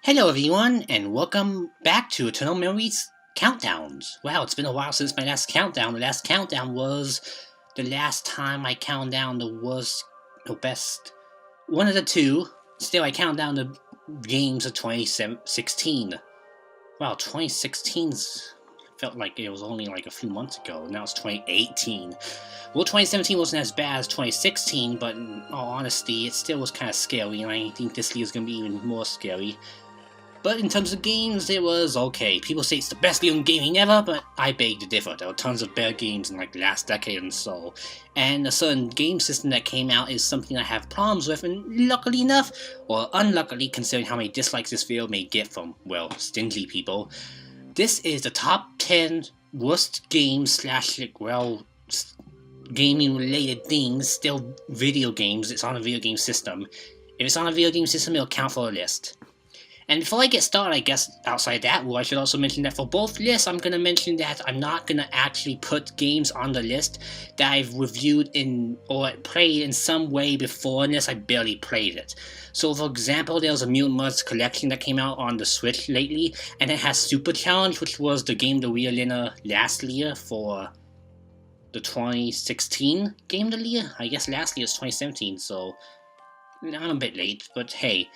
Hello everyone, and welcome back to Eternal Memories Countdowns. Wow, it's been a while since my last countdown. The last countdown was the last time I counted down the worst, or best, one of the two. Still, I count down the games of 2016. Wow, 2016's felt like it was only like a few months ago. Now it's 2018. Well, 2017 wasn't as bad as 2016, but in all honesty, it still was kind of scary, and I think this year is going to be even more scary. But in terms of games, it was okay. People say it's the best game in gaming ever, but I beg to differ. There were tons of better games in like the last decade and so. And a certain game system that came out is something I have problems with, and luckily enough, or unluckily considering how many dislikes this video may get from, well, stingy people, this is the top 10 worst games slash, well, gaming related things, still video games. It's on a video game system. If it's on a video game system, it'll count for a list. And before I get started, I guess outside that rule, I should also mention that for both lists, I'm going to mention that I'm not going to actually put games on the list that I've reviewed in or played in some way before unless I barely played it. So for example, there was a Mutant Mudds collection that came out on the Switch lately, and it has Super Challenge, which was the game of the year last year for the 2016 game of the year. I guess last year was 2017, so I'm a bit late, but hey.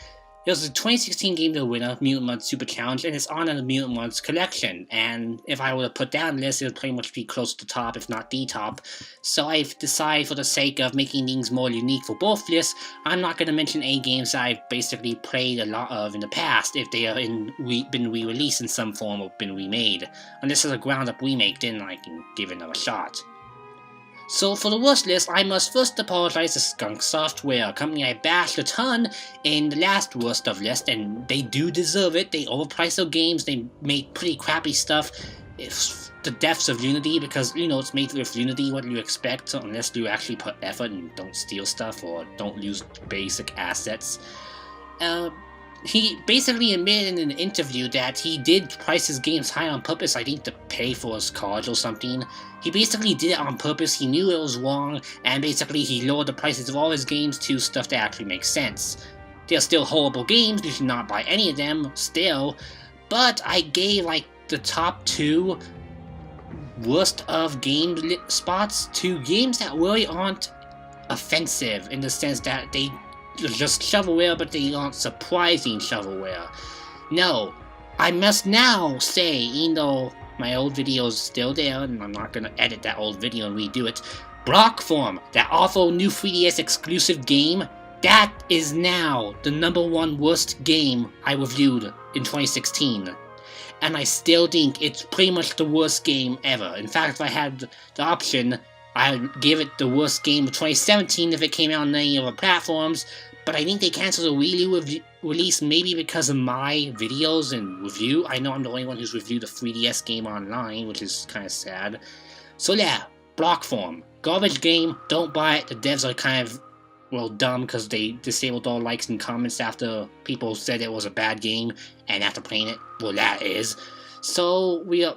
It was the 2016 Game of the Winner, Mutant Mudds Super Challenge, and it's on the Mutant Mudds collection, and if I were to put down this, it would pretty much be close to the top, if not the top. So I've decided, for the sake of making things more unique for both lists, I'm not going to mention any games that I've basically played a lot of in the past, if they are been re-released in some form or been remade. Unless it's a ground-up remake, then I can give it another shot. So for the worst list, I must first apologize to Skunk Software, a company I bashed a ton in the last worst of list, and they do deserve it. They overprice their games, they make pretty crappy stuff. It's the depths of Unity, because, you know, it's made with Unity, what do you expect, unless you actually put effort and don't steal stuff or don't use basic assets. He basically admitted in an interview that he did price his games high on purpose, I think to pay for his cards or something. He basically did it on purpose, he knew it was wrong, and basically he lowered the prices of all his games to stuff that actually makes sense. They're still horrible games, you should not buy any of them, still, but I gave like the top 2 worst of game spots to games that really aren't offensive, in the sense that they just shovelware, but they aren't surprising shovelware. No, I must now say, even though my old video is still there, and I'm not gonna edit that old video and redo it, Blockform, that awful new 3DS exclusive game, that is now the #1 worst game I reviewed in 2016. And I still think it's pretty much the worst game ever. In fact, if I had the option, I'd give it the worst game of 2017 if it came out on any other platforms, but I think they canceled the Wii U release maybe because of my videos and review. I know I'm the only one who's reviewed the 3DS game online, which is kind of sad. So yeah, Blockform. Garbage game, don't buy it. The devs are kind of, well, dumb because they disabled all likes and comments after people said it was a bad game, and after playing it, well, that is. So we are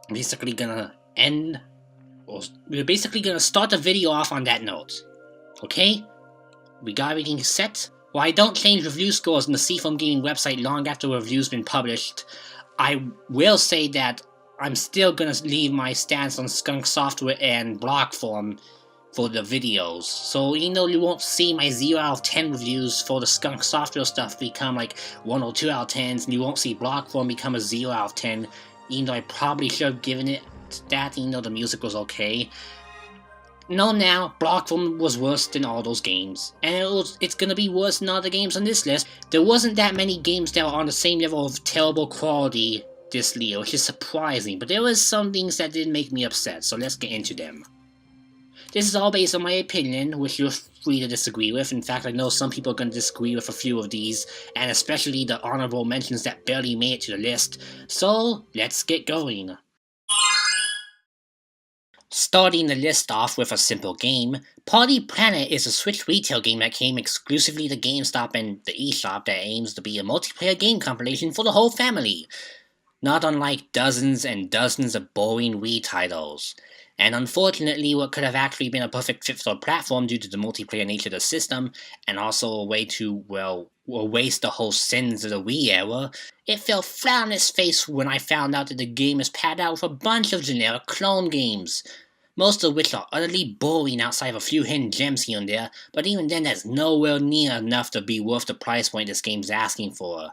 basically gonna we're basically gonna start the video off on that note. Okay? We got everything set? While I don't change review scores on the Seafoam Gaming website long after a review's been published, I will say that I'm still gonna leave my stance on Skunk Software and Blockform for the videos. So even though you won't see my 0 out of 10 reviews for the Skunk Software stuff become like 1 or 2 out of 10s, and you won't see Blockform become a 0 out of 10, even though I probably should have given it that, even though the music was okay. No, now, Blockform was worse than all those games, and it's gonna be worse than all the games on this list. There wasn't that many games that were on the same level of terrible quality this year, which is surprising, but there was some things that did make me upset, so let's get into them. This is all based on my opinion, which you're free to disagree with. In fact, I know some people are going to disagree with a few of these, and especially the honorable mentions that barely made it to the list, so let's get going. Starting the list off with a simple game, Party Planet is a Switch retail game that came exclusively to GameStop and the eShop that aims to be a multiplayer game compilation for the whole family. Not unlike dozens and dozens of boring Wii titles. And unfortunately, what could have actually been a perfect fit for the platform due to the multiplayer nature of the system, and also a way to, well, waste the whole sins of the Wii era, it fell flat on its face when I found out that the game is padded out with a bunch of generic clone games. Most of which are utterly boring outside of a few hidden gems here and there, but even then that's nowhere near enough to be worth the price point this game's asking for.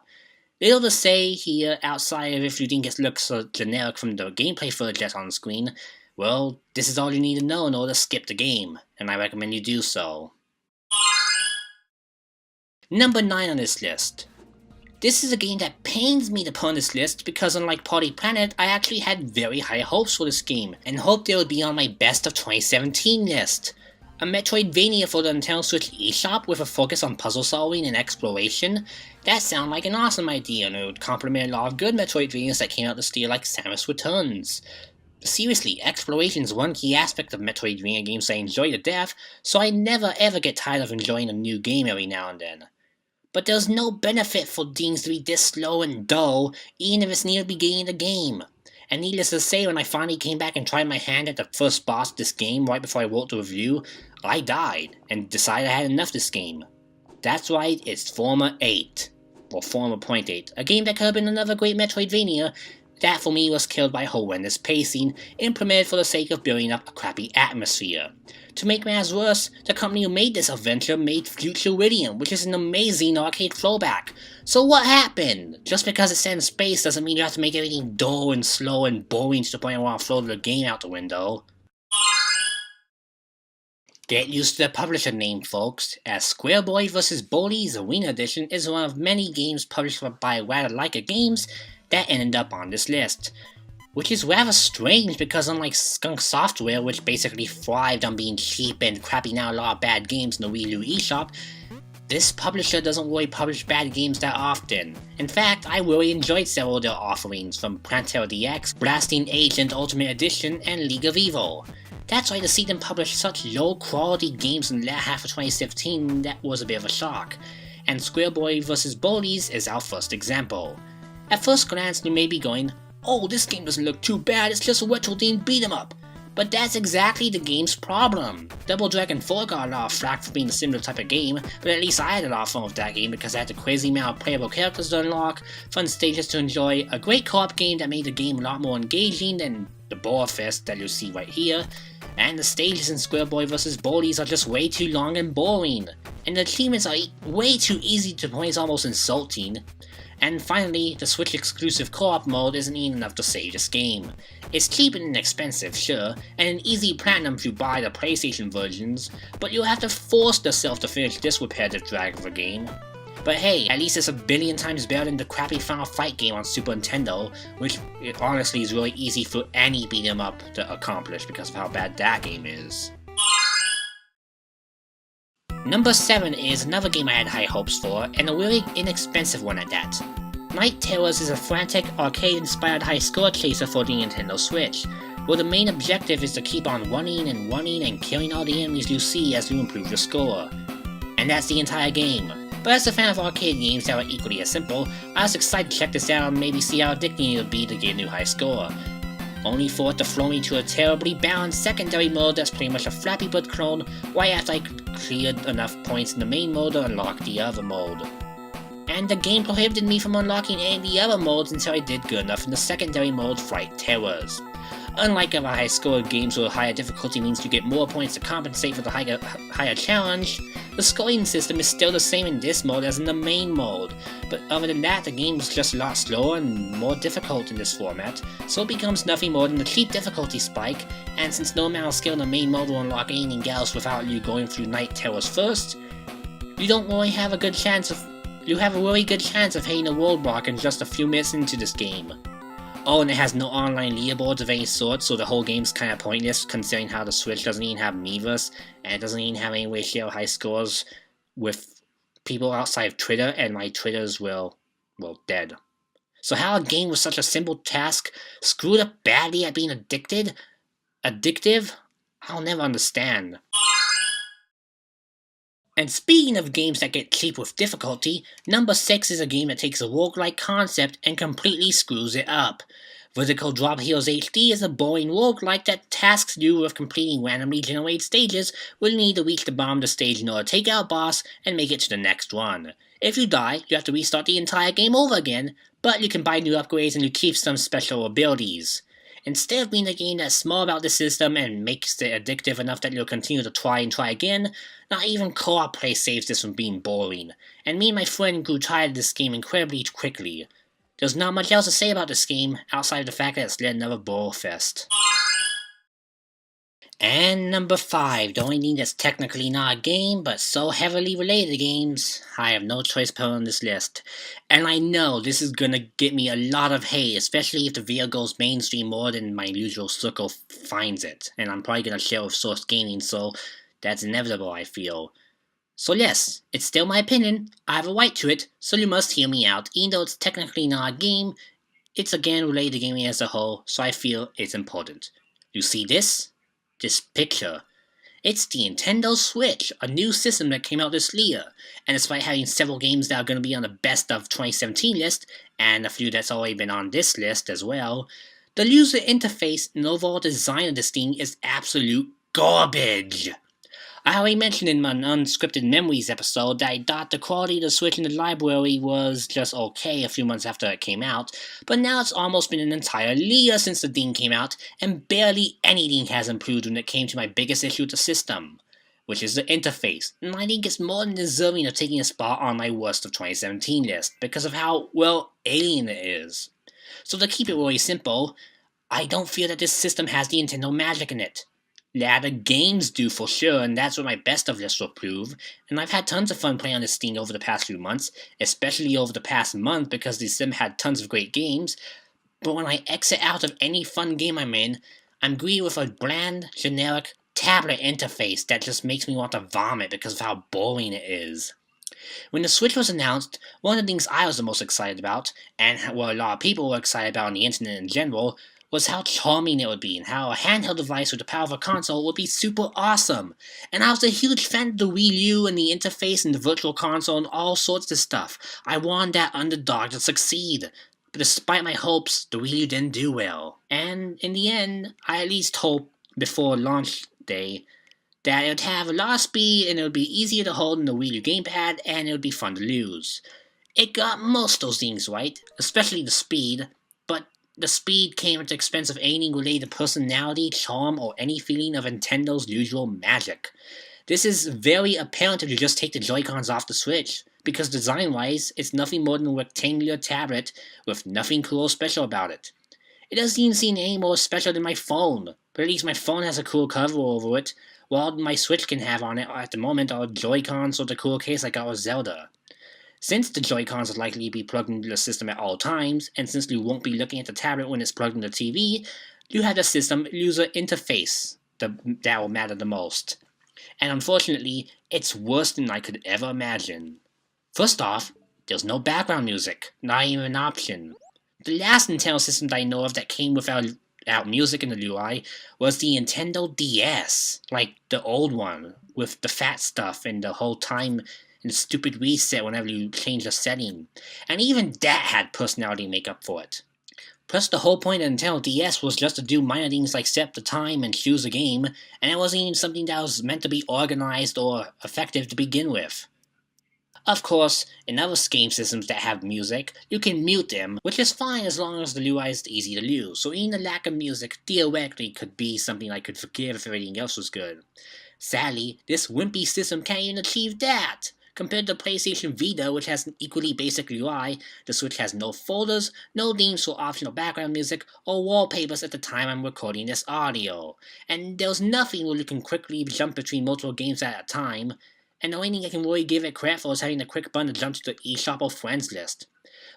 Little to say here outside of if you think it looks so generic from the gameplay footage that's on screen. Well, this is all you need to know in order to skip the game, and I recommend you do so. Number 9 on this list. This is a game that pains me to put on this list because unlike Party Planet, I actually had very high hopes for this game, and hoped it would be on my best of 2017 list. A Metroidvania for the Nintendo Switch eShop with a focus on puzzle solving and exploration? That sounded like an awesome idea, and it would complement a lot of good Metroidvanias that came out this year like Samus Returns. Seriously, exploration is one key aspect of Metroidvania games I enjoy to death, so I never ever get tired of enjoying a new game every now and then. But there's no benefit for things to be this slow and dull, even if it's near the beginning of the game. And needless to say, when I finally came back and tried my hand at the first boss of this game right before I wrote the review, I died, and decided I had enough of this game. That's right, it's Forma 8. Or Forma Point 8, a game that could have been another great Metroidvania, that for me was killed by horrendous pacing, implemented for the sake of building up a crappy atmosphere. To make matters worse, the company who made this adventure made Futuridium, which is an amazing arcade throwback. So what happened? Just because it's set in space doesn't mean you have to make everything dull and slow and boring to the point where I'll throw the game out the window. Get used to the publisher name, folks, as Square Boy vs. Bully's Arena Edition is one of many games published by rather Leica Games that ended up on this list. Which is rather strange because unlike Skunk Software, which basically thrived on being cheap and crapping out a lot of bad games in the Wii U eShop, this publisher doesn't really publish bad games that often. In fact, I really enjoyed several of their offerings, from Plantera DX, Blasting Agent Ultimate Edition, and League of Evil. That's why to see them publish such low quality games in the latter half of 2017, that was a bit of a shock. And Square Boy vs. Bullies is our first example. At first glance, you may be going, "Oh, this game doesn't look too bad, it's just a retro-themed beat-em-up." But that's exactly the game's problem. Double Dragon 4 got a lot of flack for being a similar type of game, but at least I had a lot of fun with that game because I had the crazy amount of playable characters to unlock, fun stages to enjoy, a great co-op game that made the game a lot more engaging than the Bore Fest that you see right here, and the stages in Square Boy vs. Bullies are just way too long and boring, and the achievements are way too easy to play, it's almost insulting. And finally, the Switch exclusive co-op mode isn't even enough to save this game. It's cheap and inexpensive, sure, and an easy platinum if you buy the PlayStation versions, but you'll have to force yourself to finish this repetitive drag of a game. But hey, at least it's a billion times better than the crappy Final Fight game on Super Nintendo, which honestly is really easy for any beat 'em up to accomplish because of how bad that game is. Number 7 is another game I had high hopes for, and a really inexpensive one at that. Night Terrors is a frantic, arcade-inspired high-score chaser for the Nintendo Switch, where the main objective is to keep on running and killing all the enemies you see as you improve your score. And that's the entire game. But as a fan of arcade games that are equally as simple, I was excited to check this out and maybe see how addicting it would be to get a new high score. Only for it to throw me to a terribly balanced secondary mode that's pretty much a Flappy Bird clone right after I cleared enough points in the main mode to unlock the other mode. And the game prohibited me from unlocking any of the other modes until I did good enough in the secondary mode, Fright Terrors. Unlike other high-scored games where higher difficulty means you get more points to compensate for the higher challenge, the scoring system is still the same in this mode as in the main mode, but other than that, the game is just a lot slower and more difficult in this format, so it becomes nothing more than a cheap difficulty spike, and since no amount of skill in the main mode will unlock anything else without you going through Night Terrors first, you have a really good chance of hitting a roadblock in just a few minutes into this game. Oh, and it has no online leaderboards of any sort, so the whole game's kinda pointless considering how the Switch doesn't even have Miiverse, and it doesn't even have any way to share high scores with people outside of Twitter, and my Twitter's, well, dead. So how a game with such a simple task screwed up badly at being addictive? I'll never understand. And speaking of games that get cheap with difficulty, number 6 is a game that takes a roguelike concept and completely screws it up. Vertical Drop Heroes HD is a boring roguelike that tasks you with completing randomly generated stages where you need to reach the bottom of the stage in order to take out a boss and make it to the next run. If you die, you have to restart the entire game over again, but you can buy new upgrades and you keep some special abilities. Instead of being a game that's small about the system and makes it addictive enough that you'll continue to try and try again, not even co-op play saves this from being boring, and me and my friend grew tired of this game incredibly quickly. There's not much else to say about this game, outside of the fact that it's yet another bore fest. And number 5, the only thing that's technically not a game, but so heavily related to games, I have no choice to put on this list. And I know this is gonna get me a lot of hate, especially if the video goes mainstream more than my usual circle finds it. And I'm probably gonna share with Source Gaming, so that's inevitable, I feel. So yes, it's still my opinion, I have a right to it, so you must hear me out. Even though it's technically not a game, it's again related to gaming as a whole, so I feel it's important. You see this? This picture. It's the Nintendo Switch, a new system that came out this year, and despite having several games that are going to be on the best of 2017 list, and a few that's already been on this list as well, the user interface and overall design of this thing is absolute garbage. I already mentioned in my Unscripted Memories episode that I thought the quality of the Switch in the library was just okay a few months after it came out, but now it's almost been an entire year since the thing came out, and barely anything has improved when it came to my biggest issue with the system, which is the interface, and I think it's more than deserving of taking a spot on my worst of 2017 list, because of how, well, alien it is. So to keep it really simple, I don't feel that this system has the Nintendo magic in it. Yeah, the games do for sure, and that's what my best of list will prove, and I've had tons of fun playing on this thing over the past few months, especially over the past month because the sim had tons of great games, but when I exit out of any fun game I'm in, I'm greeted with a bland, generic tablet interface that just makes me want to vomit because of how boring it is. When the Switch was announced, one of the things I was the most excited about, and what a lot of people were excited about on the internet in general, was how charming it would be and how a handheld device with the power of a console would be super awesome. And I was a huge fan of the Wii U and the interface and the virtual console and all sorts of stuff. I wanted that underdog to succeed. But despite my hopes, the Wii U didn't do well. And in the end, I at least hoped before launch day that it would have a lot of speed and it would be easier to hold in the Wii U gamepad and it would be fun to lose. It got most of those things right, especially the speed, but the speed came at the expense of anything related to personality, charm, or any feeling of Nintendo's usual magic. This is very apparent if you just take the Joy-Cons off the Switch, because design-wise, it's nothing more than a rectangular tablet with nothing cool or special about it. It doesn't even seem any more special than my phone, but at least my phone has a cool cover over it, while all my Switch can have on it at the moment are Joy-Cons or the cool case I got with Zelda. Since the Joy-Cons are likely to be plugged into the system at all times, and since you won't be looking at the tablet when it's plugged into the TV, you have the system user interface that will matter the most. And unfortunately, it's worse than I could ever imagine. First off, there's no background music, not even an option. The last Nintendo system that I know of that came without music in the UI was the Nintendo DS, like the old one, with the fat stuff and the whole time and the stupid reset whenever you change a setting, and even that had personality makeup for it. Plus, the whole point of Nintendo DS was just to do minor things like set the time and choose a game, and it wasn't even something that was meant to be organized or effective to begin with. Of course, in other game systems that have music, you can mute them, which is fine as long as the UI is easy to use, so even the lack of music theoretically could be something I could forgive if everything else was good. Sadly, this wimpy system can't even achieve that! Compared to PlayStation Vita, which has an equally basic UI, the Switch has no folders, no themes for optional background music, or wallpapers at the time I'm recording this audio. And there's nothing where you can quickly jump between multiple games at a time, and the only thing I can really give it credit for is having a quick button to jump to the eShop or friends list.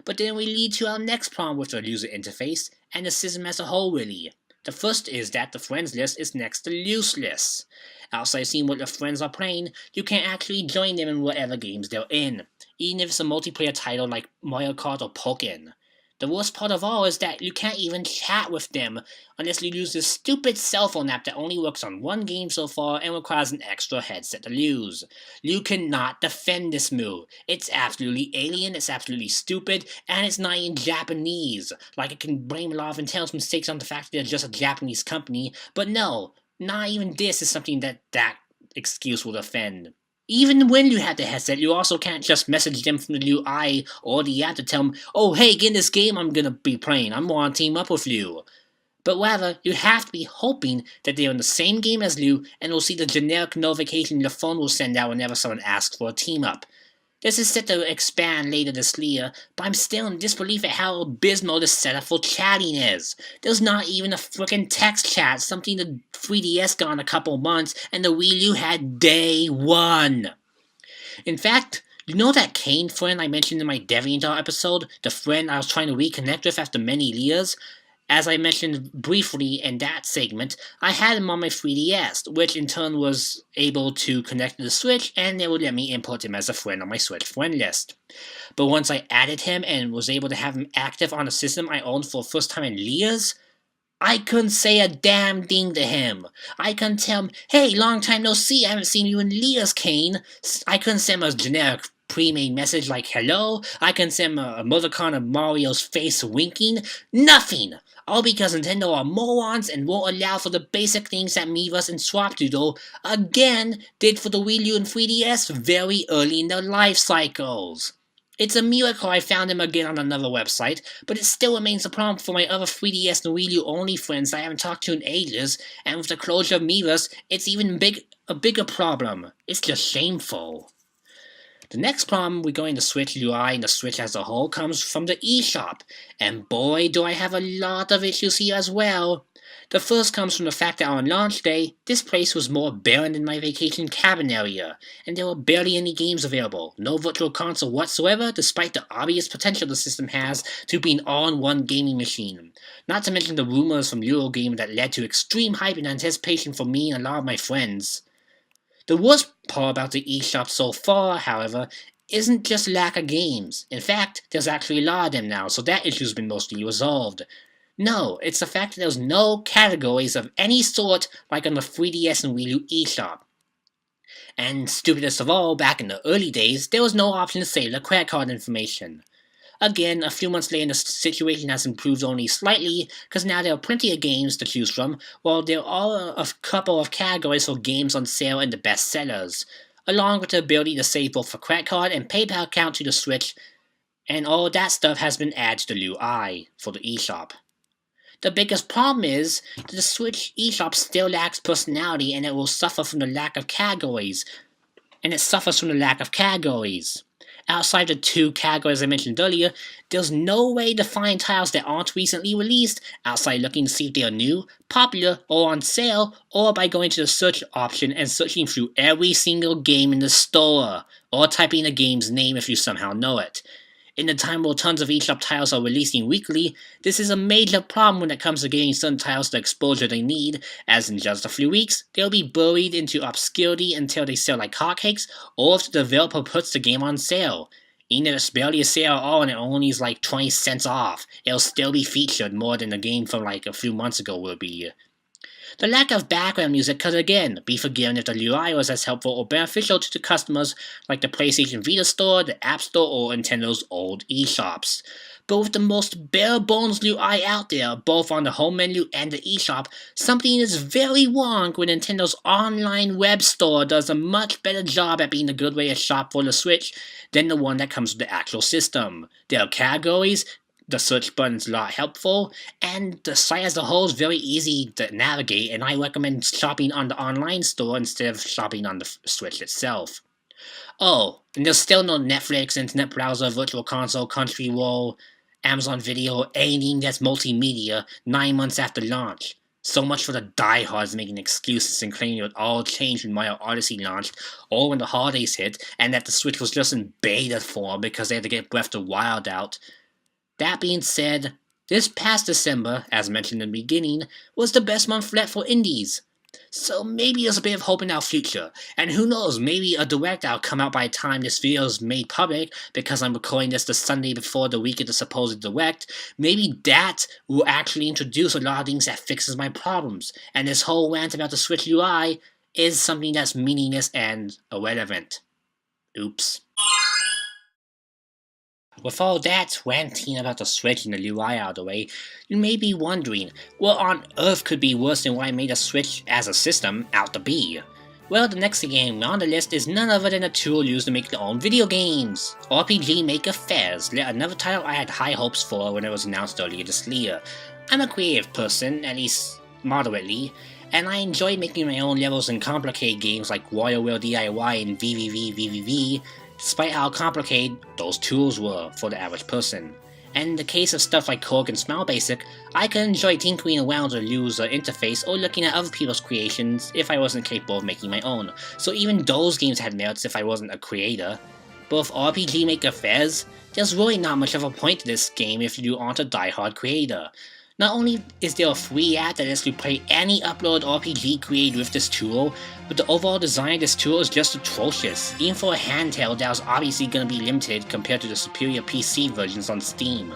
But then we lead to our next problem with the user interface, and the system as a whole really. The first is that the friends list is next to useless. Outside seeing what your friends are playing, you can't actually join them in whatever games they're in, even if it's a multiplayer title like Mario Kart or Pokken. The worst part of all is that you can't even chat with them unless you use this stupid cell phone app that only works on one game so far and requires an extra headset to use. You cannot defend this move. It's absolutely alien, it's absolutely stupid, and it's not even Japanese. Like, it can blame a lot of Nintendo's mistakes on the fact that they're just a Japanese company, but no, not even this is something that excuse will defend. Even when you have the headset, you also can't just message them from the UI or the app to tell them, oh hey, get in this game I'm gonna be playing, I'm gonna team up with you. But rather, you have to be hoping that they're in the same game as you and will see the generic notification your phone will send out whenever someone asks for a team up. This is set to expand later this year, but I'm still in disbelief at how abysmal the setup for chatting is. There's not even a frickin' text chat, something the 3DS got in a couple months, and the Wii U had day one. In fact, you know that Kane friend I mentioned in my DeviantArt episode? The friend I was trying to reconnect with after many years? As I mentioned briefly in that segment, I had him on my 3DS, which in turn was able to connect to the Switch, and it would let me import him as a friend on my Switch friend list. But once I added him and was able to have him active on a system I owned for the first time in years, I couldn't say a damn thing to him. I couldn't tell him, hey, long time no see, I haven't seen you in years, Kane. I couldn't send him a generic pre-made message like hello. I couldn't send him a emoticon of Mario's face winking. Nothing! All because Nintendo are morons and won't allow for the basic things that Miiverse and Swap.to again did for the Wii U and 3DS very early in their life cycles. It's a miracle I found him again on another website, but it still remains a problem for my other 3DS and Wii U only friends that I haven't talked to in ages, and with the closure of Miiverse, it's even a bigger problem. It's just shameful. The next problem regarding the Switch UI and the Switch as a whole comes from the eShop, and boy do I have a lot of issues here as well. The first comes from the fact that on launch day, this place was more barren than my vacation cabin area, and there were barely any games available, no virtual console whatsoever despite the obvious potential the system has to be an all-in-one gaming machine. Not to mention the rumors from Eurogamer that led to extreme hype and anticipation for me and a lot of my friends. The worst part about the eShop so far, however, isn't just lack of games. In fact, there's actually a lot of them now, so that issue's been mostly resolved. No, it's the fact that there's no categories of any sort like on the 3DS and Wii U eShop. And stupidest of all, back in the early days, there was no option to save the credit card information. Again, a few months later the situation has improved only slightly, because now there are plenty of games to choose from, while there are a couple of categories for games on sale and the best sellers, along with the ability to save both a credit card and PayPal account to the Switch, and all that stuff has been added to the UI for the eShop. The biggest problem is that the Switch eShop still lacks personality and it will suffer from the lack of categories. Outside the two categories I mentioned earlier, there's no way to find titles that aren't recently released outside looking to see if they are new, popular, or on sale, or by going to the search option and searching through every single game in the store, or typing the game's name if you somehow know it. In the time where tons of eShop titles are releasing weekly, this is a major problem when it comes to getting certain titles the exposure they need, as in just a few weeks, they'll be buried into obscurity until they sell like hotcakes, or if the developer puts the game on sale. Even if it's barely a sale at all and it only is like 20 cents off, it'll still be featured more than the game from like a few months ago will be. The lack of background music could again be forgiven if the UI was as helpful or beneficial to the customers like the PlayStation Vita Store, the App Store, or Nintendo's old eShops. But with the most bare-bones UI out there, both on the home menu and the eShop, something is very wrong when Nintendo's online web store does a much better job at being a good way to shop for the Switch than the one that comes with the actual system. There are categories, the search button's a lot helpful, and the site as a whole is very easy to navigate, and I recommend shopping on the online store instead of shopping on the Switch itself. Oh, and there's still no Netflix, Internet Browser, Virtual Console, Crunchyroll, Amazon Video, or anything that's multimedia 9 months after launch. So much for the diehards making excuses and claiming it would all change when Mario Odyssey launched, or when the holidays hit, and that the Switch was just in beta form because they had to get Breath of the Wild out. That being said, this past December, as mentioned in the beginning, was the best month yet for indies. So maybe there's a bit of hope in our future, and who knows, maybe a direct will come out by the time this video is made public, because I'm recording this the Sunday before the week of the supposed direct. Maybe that will actually introduce a lot of things that fixes my problems, and this whole rant about the Switch UI is something that's meaningless and irrelevant. Oops. With all that ranting about the Switch and the UI out of the way, you may be wondering, what on earth could be worse than what I made a Switch as a system out to be? Well, the next game on the list is none other than a tool used to make their own video games. RPG Maker Fairs, another title I had high hopes for when it was announced earlier this year. I'm a creative person, at least moderately, and I enjoy making my own levels in complicated games like Royal Will DIY and VVV, despite how complicated those tools were for the average person. And in the case of stuff like Korg and Smile Basic, I could enjoy tinkering around the user interface or looking at other people's creations if I wasn't capable of making my own, so even those games had merits if I wasn't a creator. But with RPG Maker Fairs, there's really not much of a point to this game if you aren't a diehard creator. Not only is there a free app that lets you play any upload RPG created with this tool, but the overall design of this tool is just atrocious, even for a handheld that was obviously going to be limited compared to the superior PC versions on Steam.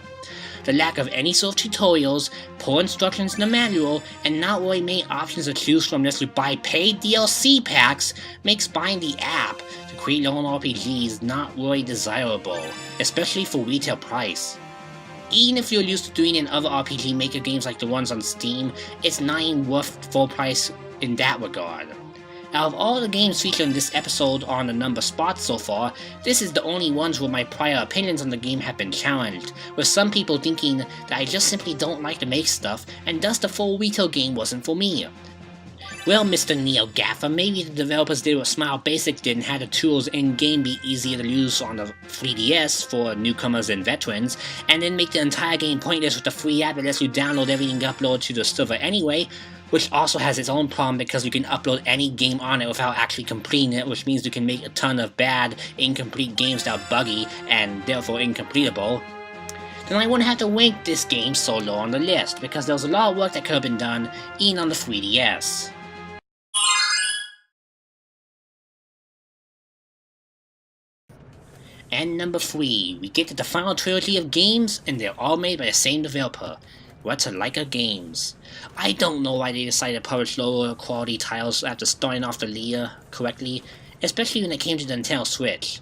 The lack of any sort of tutorials, poor instructions in the manual, and not really many options to choose from unless you buy paid DLC packs makes buying the app to create your own RPGs not really desirable, especially for retail price. Even if you're used to doing it in other RPG Maker games like the ones on Steam, it's not even worth full price in that regard. Out of all the games featured in this episode on the number spots so far, this is the only ones where my prior opinions on the game have been challenged, with some people thinking that I just simply don't like to make stuff, and thus the full retail game wasn't for me. Well, Mr. Neo Gaffer, maybe the developers did what Smile Basic did and had the tools in-game be easier to use on the 3DS for newcomers and veterans, and then make the entire game pointless with the free app that lets you download everything uploaded to the server anyway, which also has its own problem because you can upload any game on it without actually completing it, which means you can make a ton of bad, incomplete games that are buggy and therefore incompletable. Then I wouldn't have to rank this game so low on the list, because there was a lot of work that could have been done even on the 3DS. And number 3, we get to the final trilogy of games, and they're all made by the same developer, Like Games. I don't know why they decided to publish lower quality titles after starting off the year correctly, especially when it came to the Nintendo Switch.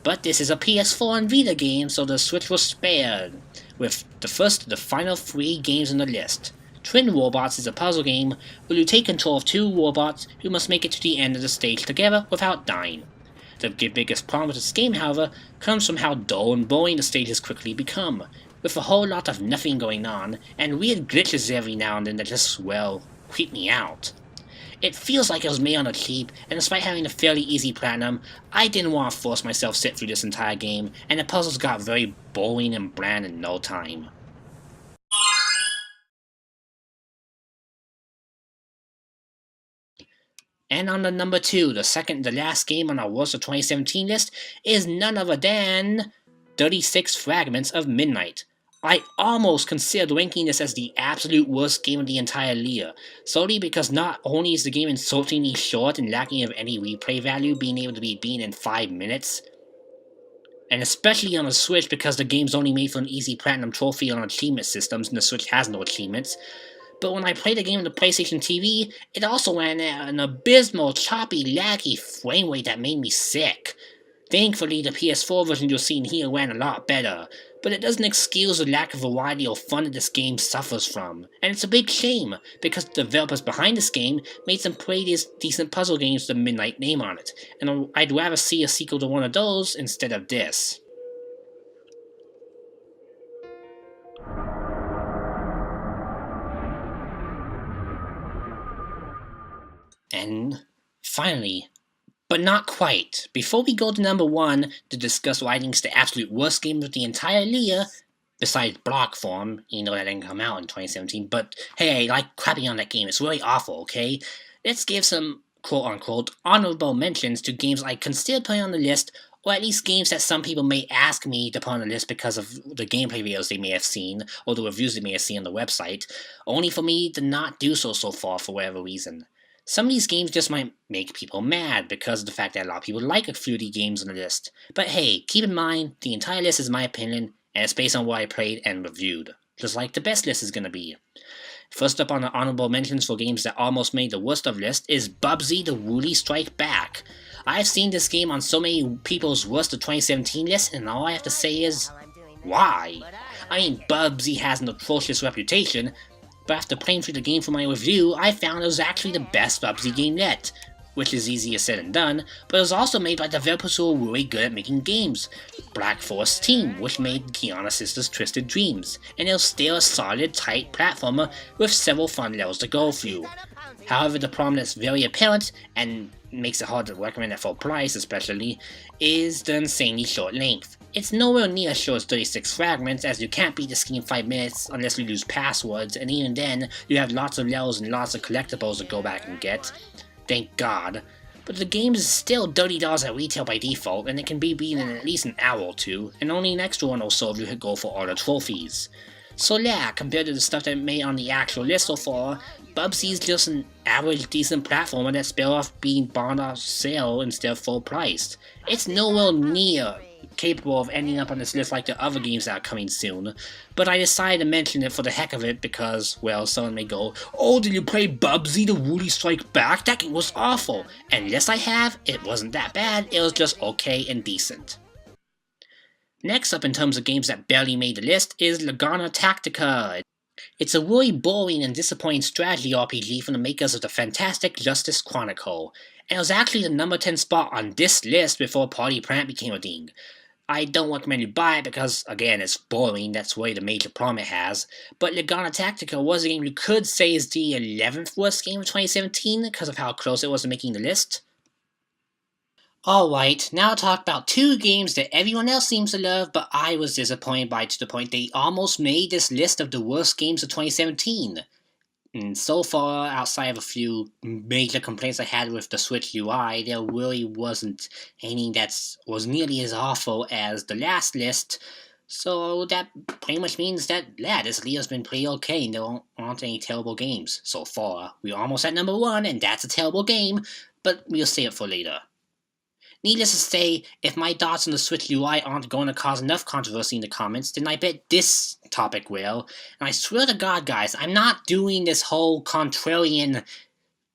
But this is a PS4 and Vita game, so the Switch was spared, with the first of the final 3 games on the list. Twin Robots is a puzzle game where you take control of 2 robots who must make it to the end of the stage together without dying. The biggest problem with this game, however, comes from how dull and boring the stages quickly become, with a whole lot of nothing going on, and weird glitches every now and then that just, well, creep me out. It feels like it was made on the cheap, and despite having a fairly easy platinum, I didn't want to force myself to sit through this entire game, and the puzzles got very boring and bland in no time. And on the number 2, the last game on our Worst of 2017 list, is none other than 36 Fragments of Midnight. I almost considered ranking this as the absolute worst game of the entire year, solely because not only is the game insultingly short and lacking of any replay value, being able to be beaten in 5 minutes, and especially on the Switch because the game's only made for an easy platinum trophy on achievement systems and the Switch has no achievements. But when I played the game on the PlayStation TV, it also ran at an abysmal, choppy, laggy frame rate that made me sick. Thankfully, the PS4 version you're seeing here ran a lot better, but it doesn't excuse the lack of variety or fun that this game suffers from. And it's a big shame, because the developers behind this game made some pretty decent puzzle games with the Midnight name on it, and I'd rather see a sequel to one of those instead of this. And finally, but not quite, before we go to number 1 to discuss what I think is the absolute worst game of the entire year, besides Block Form, even though that didn't come out in 2017, but hey, I like crapping on that game, it's really awful, okay? Let's give some quote-unquote honorable mentions to games I consider putting on the list, or at least games that some people may ask me to put on the list because of the gameplay videos they may have seen, or the reviews they may have seen on the website, only for me to not do so far for whatever reason. Some of these games just might make people mad because of the fact that a lot of people like a few of the games on the list. But hey, keep in mind, the entire list is my opinion, and it's based on what I played and reviewed. Just like the best list is gonna be. First up on the honorable mentions for games that almost made the worst of list is Bubsy the Woolly Strike Back. I've seen this game on so many people's worst of 2017 list, and all I have to say is, why? I mean, Bubsy has an atrocious reputation, but after playing through the game for my review, I found it was actually the best Bubsy game yet. Which is easier said than done, but it was also made by developers who are really good at making games. Black Forest team, which made Giana Sisters Twisted Dreams, and it was still a solid, tight platformer with several fun levels to go through. However, the problem that's very apparent, and makes it hard to recommend at full price especially, is the insanely short length. It's nowhere near as short as 36 fragments, as you can't beat this game in 5 minutes unless you lose passwords, and even then, you have lots of levels and lots of collectibles to go back and get. Thank God. But the game is still $30 at retail by default, and it can be beaten in at least an hour or two, and only an extra one or so if you could go for all the trophies. So yeah, compared to the stuff that made on the actual list so far, Bubsy is just an average decent platformer that's better off being bought on sale instead of full priced. It's nowhere near capable of ending up on this list like the other games that are coming soon, but I decided to mention it for the heck of it because, well, someone may go, "Oh, did you play Bubsy the Woolly Strike Back? That game was awful!" And yes I have, it wasn't that bad, it was just okay and decent. Next up in terms of games that barely made the list is Lagana Tactica. It's a really boring and disappointing strategy RPG from the makers of the fantastic Justice Chronicle, and it was actually the number 10 spot on this list before Party Planet became a thing. I don't recommend you buy it because, again, it's boring, that's really the major problem it has, but Lagana Tactica was a game you could say is the 11th worst game of 2017 because of how close it was to making the list. Alright, now I'll talk about 2 games that everyone else seems to love, but I was disappointed by to the point they almost made this list of the worst games of 2017. And so far, outside of a few major complaints I had with the Switch UI, there really wasn't anything that was nearly as awful as the last list. So that pretty much means that, yeah, this list has been pretty okay and there aren't any terrible games so far. We're almost at number 1 and that's a terrible game, but we'll save it for later. Needless to say, if my thoughts on the Switch UI aren't going to cause enough controversy in the comments, then I bet this topic will. And I swear to God, guys, I'm not doing this whole contrarian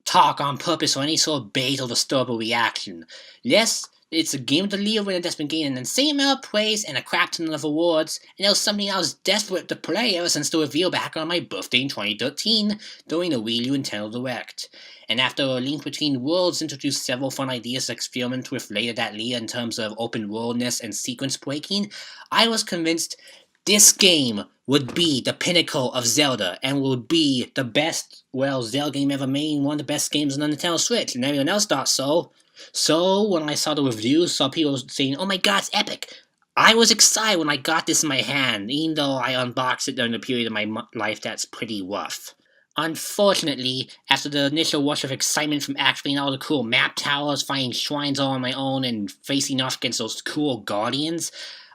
talk on purpose or any sort of bait or disturb a reaction. Yes, it's a Game of the Year winner that's been gaining an insane amount of praise and a crap ton of awards, and it was something I was desperate to play ever since the reveal back on my birthday in 2013 during the Wii U Nintendo Direct. And after A Link Between Worlds introduced several fun ideas to experiment with later that year in terms of open worldness and sequence breaking, I was convinced this game would be the pinnacle of Zelda and would be the best, well, Zelda game ever made and one of the best games on the Nintendo Switch, and everyone else thought so. So, when I saw the reviews, saw people saying, "Oh my god, it's epic," I was excited when I got this in my hand, even though I unboxed it during a period of my life that's pretty rough. Unfortunately, after the initial rush of excitement from activating all the cool map towers, finding shrines all on my own, and facing off against those cool guardians,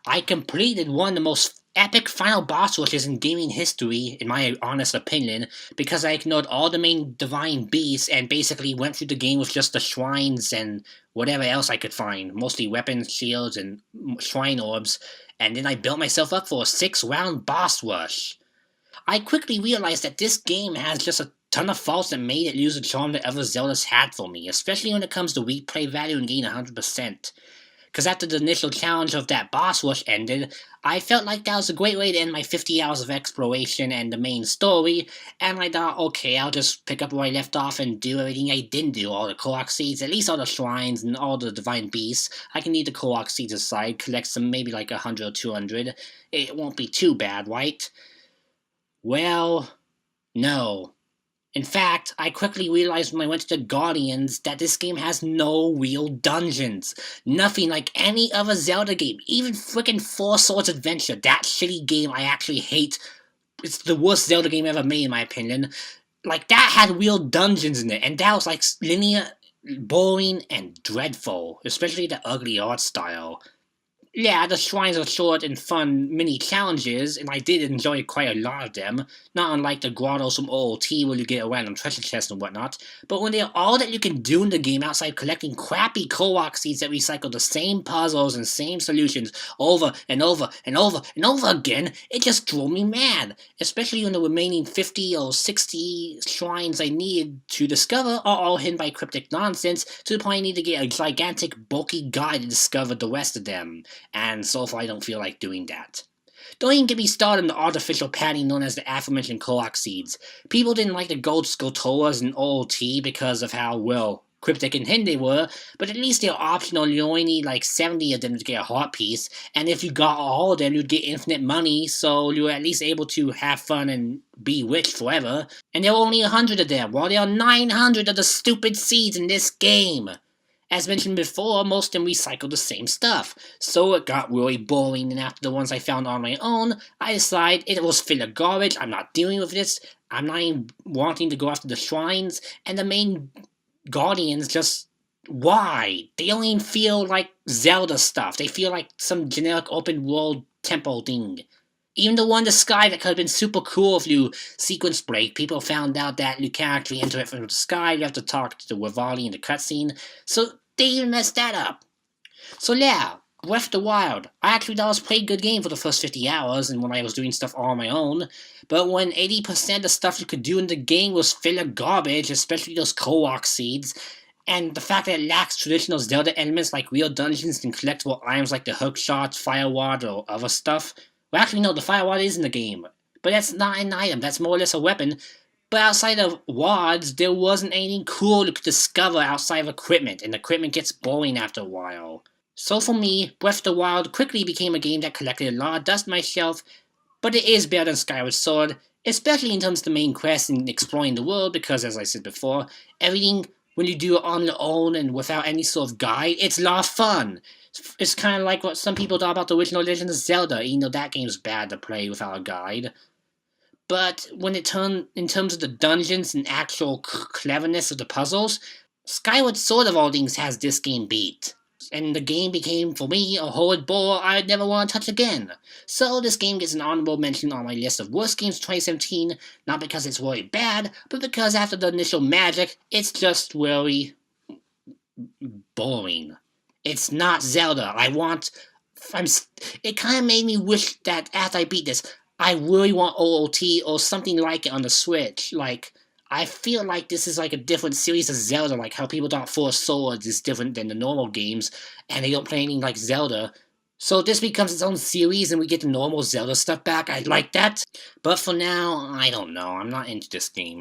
I completed one of the most epic final boss rushes in gaming history, in my honest opinion, because I ignored all the main divine beasts and basically went through the game with just the shrines and whatever else I could find, mostly weapons, shields, and shrine orbs, and then I built myself up for a 6-round boss rush. I quickly realized that this game has just a ton of faults that made it lose the charm that other Zeldas had for me, especially when it comes to replay value and gain 100%. Because after the initial challenge of that boss rush ended, I felt like that was a great way to end my 50 hours of exploration and the main story, and I thought, okay, I'll just pick up where I left off and do everything I didn't do, all the Korok Seeds, at least all the shrines and all the divine beasts. I can leave the Korok Seeds aside, collect some, maybe like 100 or 200. It won't be too bad, right? Well, no. In fact, I quickly realized when I went to the Guardians that this game has no real dungeons. Nothing like any other Zelda game. Even frickin' Four Swords Adventure, that shitty game I actually hate. It's the worst Zelda game ever made in my opinion. Like, that had real dungeons in it, and that was like linear, boring, and dreadful. Especially the ugly art style. Yeah, the shrines are short and fun mini challenges, and I did enjoy quite a lot of them, not unlike the grottos from OOT where you get a random treasure chest and whatnot, but when they're all that you can do in the game outside collecting crappy Korok seeds that recycle the same puzzles and same solutions over and over and over and over again, it just drove me mad, especially when the remaining 50 or 60 shrines I needed to discover are all hidden by cryptic nonsense, to the point I need to get a gigantic bulky guide to discover the rest of them. And so far I don't feel like doing that. Don't even get me started on the artificial padding known as the aforementioned Korok seeds. People didn't like the gold Skotoras in OOT because of how, well, cryptic and hidden they were, but at least they're optional and you only need like 70 of them to get a heart piece, and if you got all of them you'd get infinite money, so you were at least able to have fun and be rich forever, and there were only 100 of them, while there are 900 of the stupid seeds in this game. As mentioned before, most of them recycle the same stuff, so it got really boring, and after the ones I found on my own, I decided it was full of garbage, I'm not dealing with this, I'm not even wanting to go after the shrines, and the main guardians just... why? They don't even feel like Zelda stuff, they feel like some generic open world temple thing. Even the one in the sky that could have been super cool if you sequence break, people found out that you can't actually enter it from the sky, you have to talk to the Wavali in the cutscene, so they even messed that up. So yeah, Breath of the Wild. I actually thought it was a pretty good game for the first 50 hours, and when I was doing stuff all on my own, but when 80% of the stuff you could do in the game was full of garbage, especially those Korok seeds, and the fact that it lacks traditional Zelda elements like real dungeons and collectible items like the hook shots, fire ward, or other stuff. Well, actually, no, the fire ward is in the game, but that's not an item, that's more or less a weapon. But outside of wards, there wasn't anything cool you could discover outside of equipment, and equipment gets boring after a while. So for me, Breath of the Wild quickly became a game that collected a lot of dust on my shelf, but it is better than Skyward Sword, especially in terms of the main quest and exploring the world, because as I said before, everything, when you do it on your own and without any sort of guide, it's a lot of fun. It's kind of like what some people thought about the original Legend of Zelda, even though that game's bad to play without a guide. But when it turned in terms of the dungeons and actual cleverness of the puzzles, Skyward Sword of all things has this game beat. And the game became, for me, a horrid bore I'd never want to touch again. So this game gets an honorable mention on my list of worst games 2017, not because it's really bad, but because after the initial magic, it's just really... boring. It's not Zelda. It kind of made me wish that after I beat this, I really want OOT or something like it on the Switch. Like, I feel like this is like a different series of Zelda, like how people thought Four Swords is different than the normal games, and they don't play anything like Zelda. So this becomes its own series and we get the normal Zelda stuff back, I'd like that. But for now, I don't know, I'm not into this game.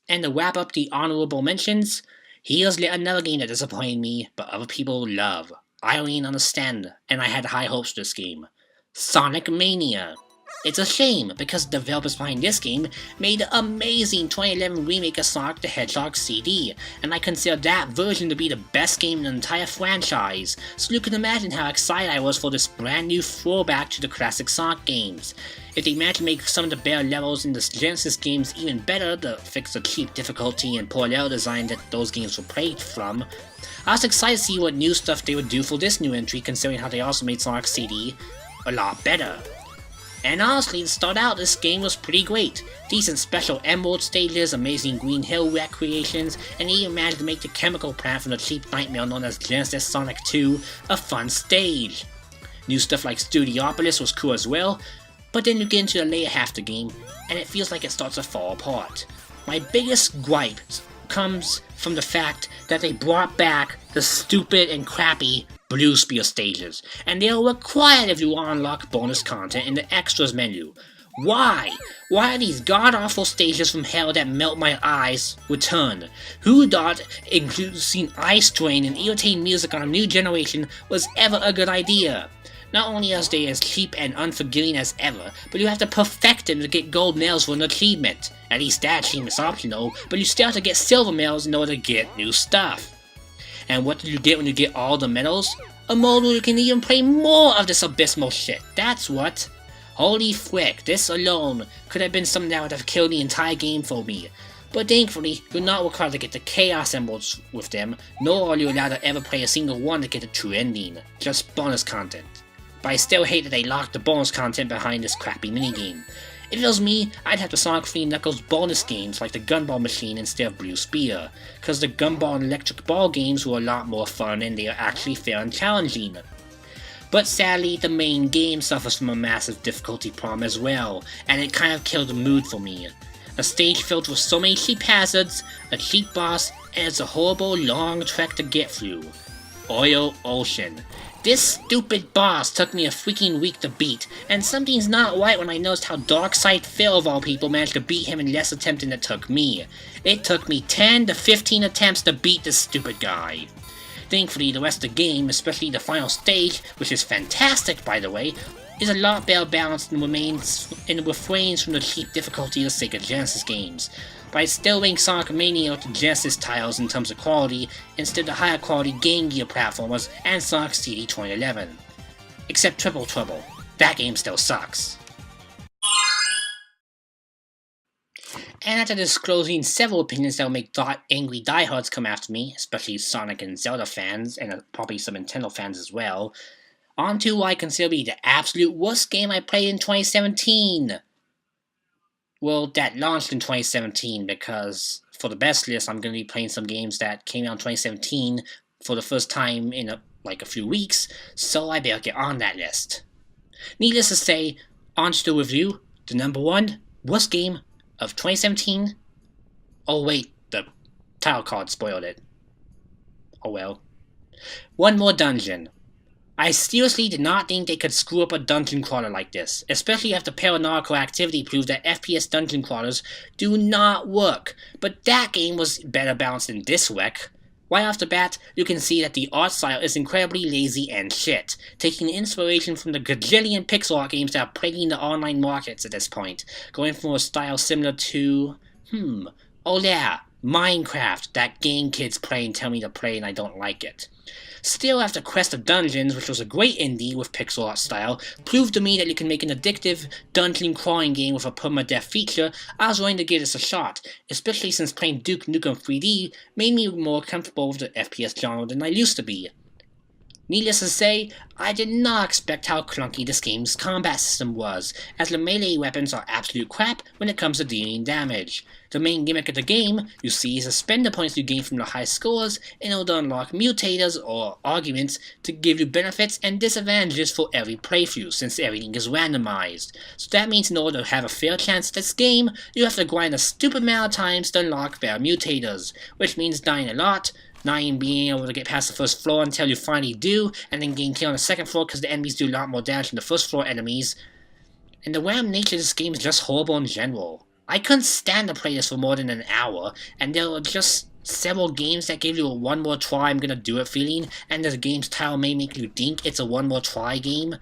And to wrap up the honorable mentions, here's another game that disappointed me, but other people love. I don't even understand, and I had high hopes for this game. Sonic Mania. It's a shame, because the developers behind this game made the amazing 2011 remake of Sonic the Hedgehog CD, and I consider that version to be the best game in the entire franchise, so you can imagine how excited I was for this brand new throwback to the classic Sonic games. If they managed to make some of the better levels in the Genesis games even better to fix the cheap difficulty and poor level design that those games were played from, I was excited to see what new stuff they would do for this new entry, considering how they also made Sonic CD a lot better. And honestly, to start out, this game was pretty great. Decent special emerald stages, amazing Green Hill recreations, and they even managed to make the chemical plant from the cheap nightmare known as Genesis Sonic 2 a fun stage. New stuff like Studiopolis was cool as well, but then you get into the later half of the game, and it feels like it starts to fall apart. My biggest gripe comes from the fact that they brought back the stupid and crappy Blue Spear stages, and they are required if you want to unlock bonus content in the extras menu. Why? Why are these god-awful stages from hell that melt my eyes return? Who thought introducing Ice Train and irritating music on a new generation was ever a good idea? Not only are they as cheap and unforgiving as ever, but you have to perfect them to get gold medals for an achievement. At least that achievement is optional, but you still have to get silver medals in order to get new stuff. And what do you get when you get all the medals? A mode where you can even play more of this abysmal shit, that's what. Holy frick, this alone could have been something that would have killed the entire game for me. But thankfully, you're not required to get the Chaos Emeralds with them, nor are you allowed to ever play a single one to get the true ending, just bonus content. But I still hate that they locked the bonus content behind this crappy minigame. If it was me, I'd have to Sonic 3 Knuckles bonus games like the Gumball Machine instead of Blue Spear, cause the Gumball and Electric Ball games were a lot more fun and they are actually fair and challenging. But sadly, the main game suffers from a massive difficulty problem as well, and it kind of killed the mood for me. A stage filled with so many cheap hazards, a cheap boss, and it's a horrible long trek to get through. Oil Ocean. This stupid boss took me a freaking week to beat, and something's not right when I noticed how Darkside Phil of all people managed to beat him in less attempts than it took me. It took me 10 to 15 attempts to beat this stupid guy. Thankfully, the rest of the game, especially the final stage, which is fantastic by the way, is a lot better balanced and refrains from the cheap difficulty of Sega Genesis games. But I still rank Sonic Mania with the Genesis titles in terms of quality instead of the higher quality Game Gear platformers and Sonic CD 2011. Except Triple Trouble. That game still sucks. And after disclosing several opinions that will make angry diehards come after me, especially Sonic and Zelda fans, and probably some Nintendo fans as well, on to what I consider to be the absolute worst game I played in 2017. Well, that launched in 2017, because for the best list, I'm going to be playing some games that came out in 2017 for the first time in a few weeks, so I better get on that list. Needless to say, on to the review, the number one worst game of 2017. Oh wait, the title card spoiled it. Oh well. One More Dungeon. I seriously did not think they could screw up a dungeon crawler like this, especially after Paranormal Activity proved that FPS dungeon crawlers do not work, but that game was better balanced than this wreck. Right off the bat, you can see that the art style is incredibly lazy and shit, taking inspiration from the gajillion pixel art games that are plaguing the online markets at this point, going for a style similar to, oh yeah, Minecraft, that game kids play and tell me to play and I don't like it. Still, after Quest of Dungeons, which was a great indie with pixel art style, proved to me that you can make an addictive dungeon crawling game with a permadeath feature, I was willing to give this a shot, especially since playing Duke Nukem 3D made me more comfortable with the FPS genre than I used to be. Needless to say, I did not expect how clunky this game's combat system was, as the melee weapons are absolute crap when it comes to dealing damage. The main gimmick of the game, you see, is to spend the points you gain from the high scores in order to unlock mutators or arguments to give you benefits and disadvantages for every playthrough, since everything is randomized. So that means in order to have a fair chance at this game, you have to grind a stupid amount of times to unlock better mutators, which means dying a lot, not even being able to get past the first floor until you finally do, and then getting killed on the second floor because the enemies do a lot more damage than the first floor enemies. And the random nature of this game is just horrible in general. I couldn't stand to play this for more than an hour, and there were just several games that gave you a one more try I'm gonna do it feeling, and the game's title may make you think it's a one more try game.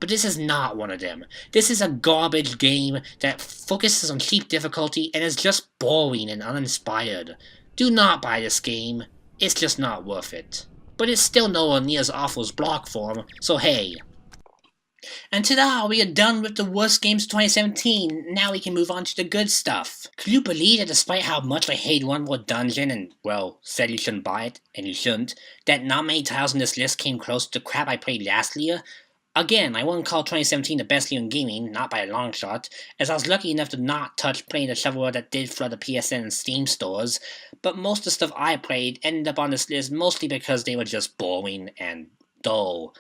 But this is not one of them. This is a garbage game that focuses on cheap difficulty and is just boring and uninspired. Do not buy this game. It's just not worth it. But it's still nowhere near as awful as Block Form, so hey. And ta-da, we are done with the worst games of 2017. Now we can move on to the good stuff. Could you believe that despite how much I hate One More Dungeon and, well, said you shouldn't buy it, and you shouldn't, that not many titles in this list came close to the crap I played last year? Again, I wouldn't call 2017 the best year in gaming, not by a long shot, as I was lucky enough to not touch playing the shovelware that did flood the PSN and Steam stores, but most of the stuff I played ended up on this list mostly because they were just boring and dull.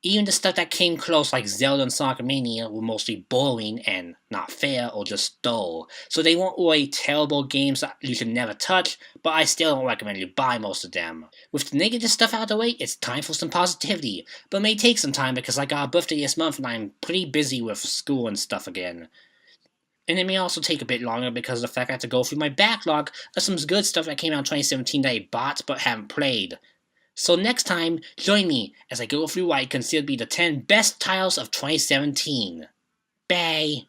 Even the stuff that came close like Zelda and Sonic Mania were mostly boring and not fair or just dull, so they weren't really terrible games that you should never touch, but I still don't recommend you buy most of them. With the negative stuff out of the way, it's time for some positivity, but it may take some time because I got a birthday this month and I'm pretty busy with school and stuff again. And it may also take a bit longer because of the fact I have to go through my backlog of some good stuff that came out in 2017 that I bought but haven't played. So next time, join me as I go through what I consider to be the 10 best titles of 2017. Bye!